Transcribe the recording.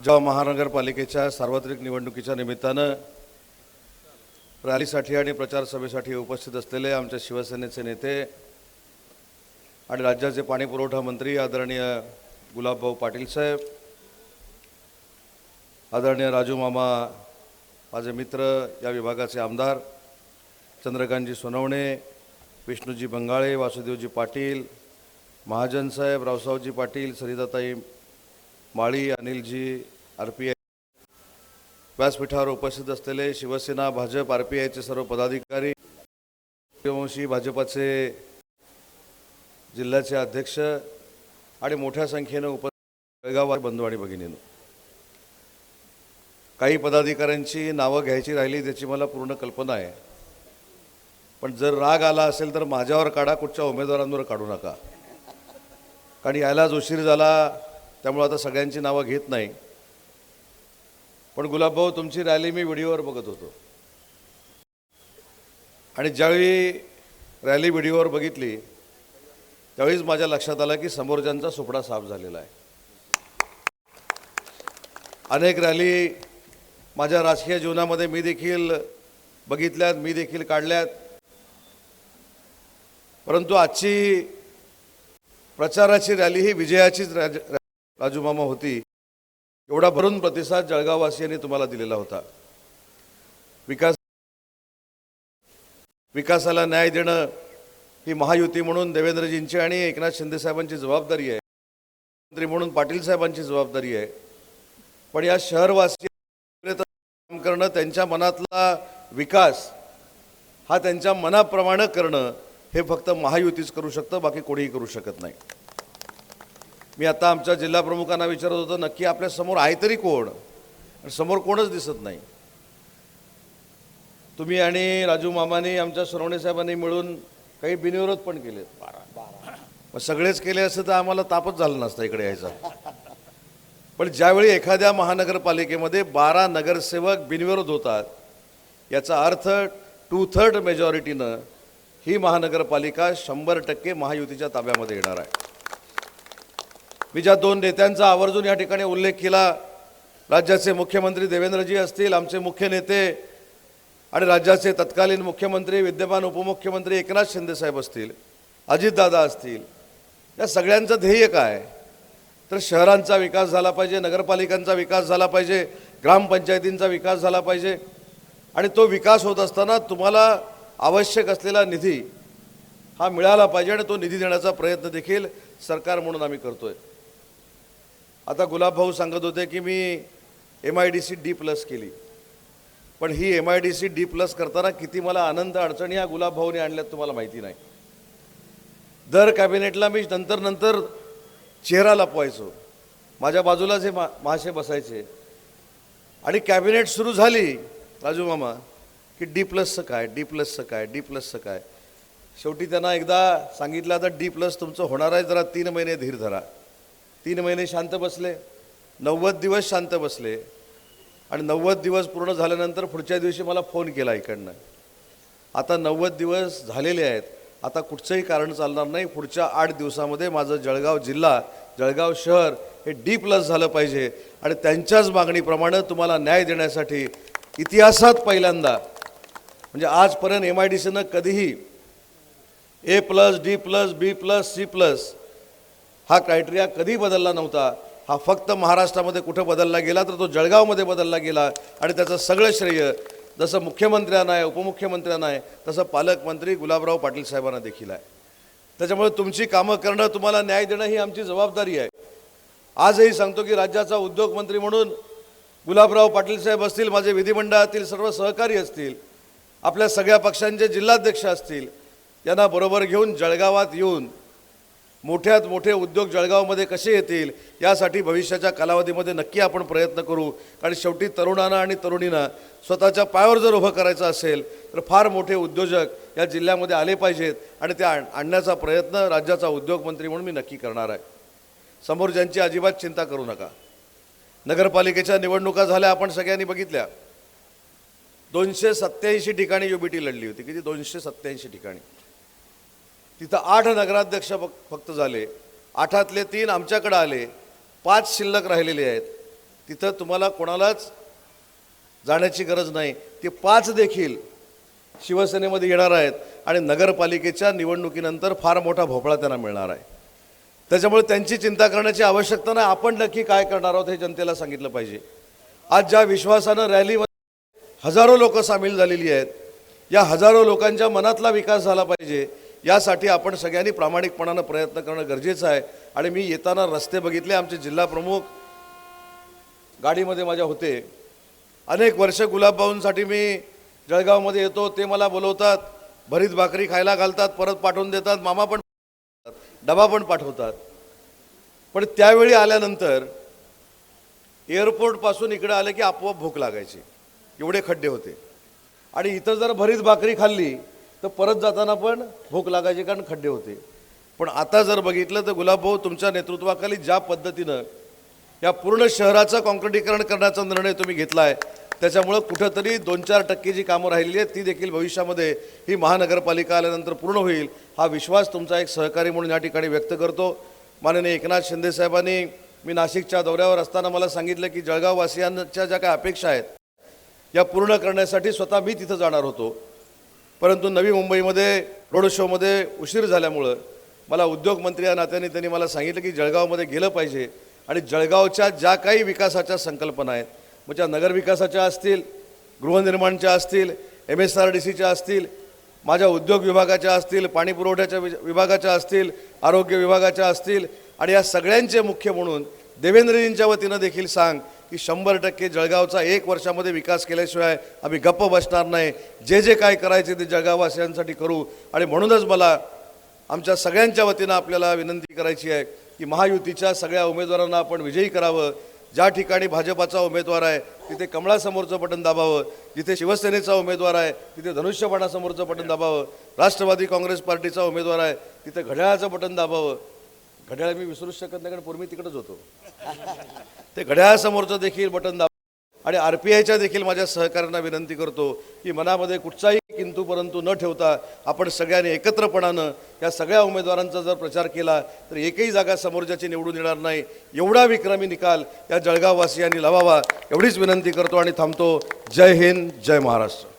जेव्हा महानगरपालिकेच्या सार्वत्रिक निवडणुकीच्या निमित्तानं रॅलीसाठी आणि प्रचार सभेसाठी उपस्थित असलेले आमच्या शिवसेनेचे नेते आणि राज्याचे पाणीपुरवठा मंत्री आदरणीय गुलाबभाऊ पाटील साहेब, आदरणीय राजू मामा, माझे मित्र, या विभागाचे आमदार चंद्रकांतजी सोनवणे, विष्णूजी बंगाळे, वासुदेवजी पाटील, महाजन साहेब, रावसावजी पाटील, सरिताताई माळी, अनिलजी, RPI व्यासपीठावर उपस्थित असलेले शिवसेना, भाजप, RPIचे सर्व पदाधिकारी, वंशी भाजपाचे जिल्ह्याचे अध्यक्ष आणि मोठ्या संख्येने उपस्थित बंधू आणि भगिनींनो, काही पदाधिकाऱ्यांची नावं घ्यायची राहिली त्याची मला पूर्ण कल्पना आहे, पण जर राग आला असेल तर माझ्यावर काढा, कुठच्या उमेदवारांवर काढू नका, कारण यायलाच उशीर झाला, त्यामुळे आता सगळ्यांची नावं घेत नाही. पण गुलाबभाऊ, तुमची रॅली मी व्हिडिओवर बघत होतो आणि ज्यावेळी रॅली व्हिडिओवर बघितली त्यावेळीच माझ्या लक्षात आलं की समोरच्यांचा सुपडा साफ झालेला आहे. अनेक रॅली माझ्या राजकीय जीवनामध्ये मी देखील बघितल्यात, मी देखील काढल्यात, परंतु आजची प्रचाराची रॅली ही विजयाचीच राजू मामा होती. एवढा भरून प्रतिसाद जळगाववासियांनी तुम्हाला दिलेला होता. विकासाला न्याय देणं ही महायुती म्हणून देवेंद्रजींची आणि एकनाथ शिंदे साहेबांची जबाबदारी आहे, मंत्री म्हणून पाटील साहेबांची जबाबदारी आहे. पण या शहरवासी काम करणं, त्यांच्या मनातला विकास हा त्यांच्या मनाप्रमाणे करणं हे फक्त महायुतीच करू शकतं, बाकी कोणीही करू शकत नाही. मी आता आमच्या जिल्हा प्रमुखांना विचारत होतो, नक्की आपल्या समोर आहे तरी कोण? समोर कोणच दिसत नाही. तुम्ही आणि राजू मामानी, आमच्या सोनवणे साहेबांनी मिळून काही बिनविरोध पण केले. मग सगळेच केले असते तर आम्हाला तापच झाला नसता इकडे यायचा. पण ज्यावेळी एखाद्या महानगरपालिकेमध्ये 12 नगरसेवक बिनविरोध होतात, याचा अर्थ 2/3 मेजॉरिटीनं ही महानगरपालिका 100% महायुतीच्या ताब्यामध्ये येणार आहे. मी ज्या 2 नेत्यांचा आवर्जून या ठिकाणी उल्लेख केला, राज्याचे मुख्यमंत्री देवेंद्रजी असतील, आमचे मुख्य नेते आणि राज्याचे तत्कालीन मुख्यमंत्री, विद्यमान उपमुख्यमंत्री एकनाथ शिंदे साहेब असतील, अजितदादा असतील, या सगळ्यांचं ध्येय काय? तर शहरांचा विकास झाला पाहिजे, नगरपालिकांचा विकास झाला पाहिजे, ग्रामपंचायतींचा विकास झाला पाहिजे. आणि तो विकास होत असताना तुम्हाला आवश्यक असलेला निधी हा मिळाला पाहिजे आणि तो निधी देण्याचा प्रयत्न देखील सरकार म्हणून आम्ही करतोय. आता गुलाबभाऊ सांगत होते की मी MIDC D+ केली, पण ही MIDC D+ करताना किती मला आनंद अडचणी या गुलाबभाऊने आणल्यात तुम्हाला माहिती नाही. दर कॅबिनेटला मी नंतर चेहरा लपवायचो, माझ्या बाजूला जे महाशय बसायचे आणि कॅबिनेट सुरू झाली राजू मामा की D+चं काय, D+चं काय, D+चं काय. शेवटी त्यांना एकदा सांगितलं, आता D+ तुमचं होणार आहे, जरा 3 महिने धीर धरा. 3 महिने शांत बसले, 90 दिवस शांत बसले आणि 90 दिवस पूर्ण झाल्यानंतर पुढच्या दिवशी मला फोन केला इकडनं, आता 90 दिवस झालेले आहेत, आता कुठचंही कारण चालणार नाही, पुढच्या 8 दिवसामध्ये माझं जळगाव जिल्हा, जळगाव शहर हे D+ झालं पाहिजे आणि त्यांच्याच मागणीप्रमाणे तुम्हाला न्याय देण्यासाठी इतिहासात पहिल्यांदा, म्हणजे आजपर्यंत MIDCनं कधीही A+, D+, B+, C+ हा क्रायटेरिया कधी बदलला नव्हता. हा फक्त महाराष्ट्रामध्ये कुठं बदलला गेला तर तो जळगावमध्ये बदलला गेला आणि त्याचं सगळं श्रेय जसं मुख्यमंत्र्यांना आहे, उपमुख्यमंत्र्यांना आहे, तसं पालकमंत्री गुलाबराव पाटील साहेबांना देखील आहे. त्याच्यामुळे तुमची कामं करणं, तुम्हाला न्याय देणं ही आमची जबाबदारी आहे. आजही सांगतो की राज्याचा उद्योगमंत्री म्हणून गुलाबराव पाटील साहेब असतील, माझे विधिमंडळातील सर्व सहकारी असतील, आपल्या सगळ्या पक्षांचे जिल्हाध्यक्ष असतील, यांना बरोबर घेऊन जळगावात येऊन मोठ्यात मोठे उद्योग जळगावमध्ये कसे येतील यासाठी भविष्याच्या कालावधीमध्ये नक्की आपण प्रयत्न करू. कारण शेवटी तरुणांना आणि तरुणींना स्वतःच्या पायावर जर उभं करायचं असेल तर फार मोठे उद्योजक या जिल्ह्यामध्ये आले पाहिजेत आणि ते आणण्याचा प्रयत्न राज्याचा उद्योगमंत्री म्हणून मी नक्की करणार आहे. समोर ज्यांची अजिबात चिंता करू नका. नगरपालिकेच्या निवडणुका झाल्या, आपण सगळ्यांनी बघितल्या. 287 ठिकाणी UBT लढली होती. किती? 287 ठिकाणी. तिथं 8 नगराध्यक्ष फक्त झाले. 8तले 3 आमच्याकडे आले, 5 शिल्लक राहिलेले आहेत. तिथं तुम्हाला कोणालाच जाण्याची गरज नाही. ते 5 देखील शिवसेनेमध्ये येणार आहेत आणि नगरपालिकेच्या निवडणुकीनंतर फार मोठा भोपळा त्यांना मिळणार आहे. त्याच्यामुळे त्यांची चिंता करण्याची आवश्यकता नाही. आपण नक्की काय करणार आहोत हे जनतेला सांगितलं पाहिजे. आज ज्या विश्वासानं रॅलीमध्ये हजारो लोक सामील झालेली आहेत, या हजारो लोकांच्या मनातला विकास झाला पाहिजे, यासाठी आपण सगळ्यांनी प्रामाणिकपणानं प्रयत्न करणं गरजेचं आहे. आणि मी येताना रस्ते बघितले. आमचे जिल्हा प्रमुख गाडीमध्ये माझ्या होते. अनेक वर्ष गुलाबबाऊंसाठी मी जळगावमध्ये येतो, ते मला बोलवतात, भरीत भाकरी खायला घालतात, परत पाठवून देतात, मामा पण डबा पण पाठवतात. पण त्यावेळी आल्यानंतर एअरपोर्टपासून इकडे आले की आपोआप भूक लागायची, एवढे खड्डे होते. आणि इथं जर भरीत भाकरी खाल्ली तर परत जाताना पण भूक लागायची, कारण खड्डे होते. पण आता जर बघितलं तर गुलाबभाऊ तुमच्या नेतृत्वाखाली ज्या पद्धतीनं या पूर्ण शहराचं काँक्रिटीकरण करण्याचा निर्णय तुम्ही घेतला आहे, त्याच्यामुळं कुठंतरी 2-4% जी कामं राहिलेली आहेत ती देखील भविष्यामध्ये ही महानगरपालिका आल्यानंतर पूर्ण होईल, हा विश्वास तुमचा एक सहकारी म्हणून या ठिकाणी व्यक्त करतो. माननीय एकनाथ शिंदे साहेबांनी मी नाशिकच्या दौऱ्यावर असताना मला सांगितलं की जळगाववासियांच्या ज्या काही अपेक्षा आहेत या पूर्ण करण्यासाठी स्वतः मी तिथं जाणार होतो. परंतु नवी मुंबईमध्ये रोड शोमध्ये उशीर झाल्यामुळं मला उद्योगमंत्री या नात्याने त्यांनी मला सांगितलं की जळगावमध्ये गेलं पाहिजे आणि जळगावच्या ज्या काही विकासाच्या संकल्पना आहेत, मग त्या नगरविकासाच्या असतील, गृहनिर्माणच्या असतील, MSRDCच्या असतील, माझ्या उद्योग विभागाच्या असतील, पाणी पुरवठ्याच्या विभागाच्या असतील, आरोग्य विभागाच्या असतील, आणि या सगळ्यांचे मुख्य म्हणून देवेंद्रजींच्या वतीनं देखील सांग की 100% जळगावचा 1 वर्षामध्ये विकास केल्याशिवाय आम्ही गप्प बसणार नाही. जे जे काय करायचे ते जळगाववासियांसाठी करू. आणि म्हणूनच मला आमच्या सगळ्यांच्या वतीनं आपल्याला विनंती करायची आहे की महायुतीच्या सगळ्या उमेदवारांना आपण विजयी करावं. ज्या ठिकाणी भाजपाचा उमेदवार आहे तिथे कमळासमोरचं बटन दाबावं, जिथे शिवसेनेचा उमेदवार आहे तिथे धनुष्यबाणासमोरचं बटन दाबावं, राष्ट्रवादी काँग्रेस पार्टीचा उमेदवार आहे तिथे घड्याळाचं बटन दाबावं. घड्याळ मी विसरूच शकत नाही, कारण पूर्वी तिकडेच होतो. ते घड्याळासमोरचं देखील बटन दाबावं. आणि RPIच्या देखील माझ्या सहकाऱ्यांना विनंती करतो की मनामध्ये कुठचाही किंतु परंतु न ठेवता आपण सगळ्यांनी एकत्रपणानं या सगळ्या उमेदवारांचा जर प्रचार केला तर एकही जागा समोरच्याची निवडून येणार नाही. एवढा विक्रमी निकाल या जळगाववासियांनी लावावा एवढीच विनंती करतो आणि थांबतो. जय हिंद, जय महाराष्ट्र.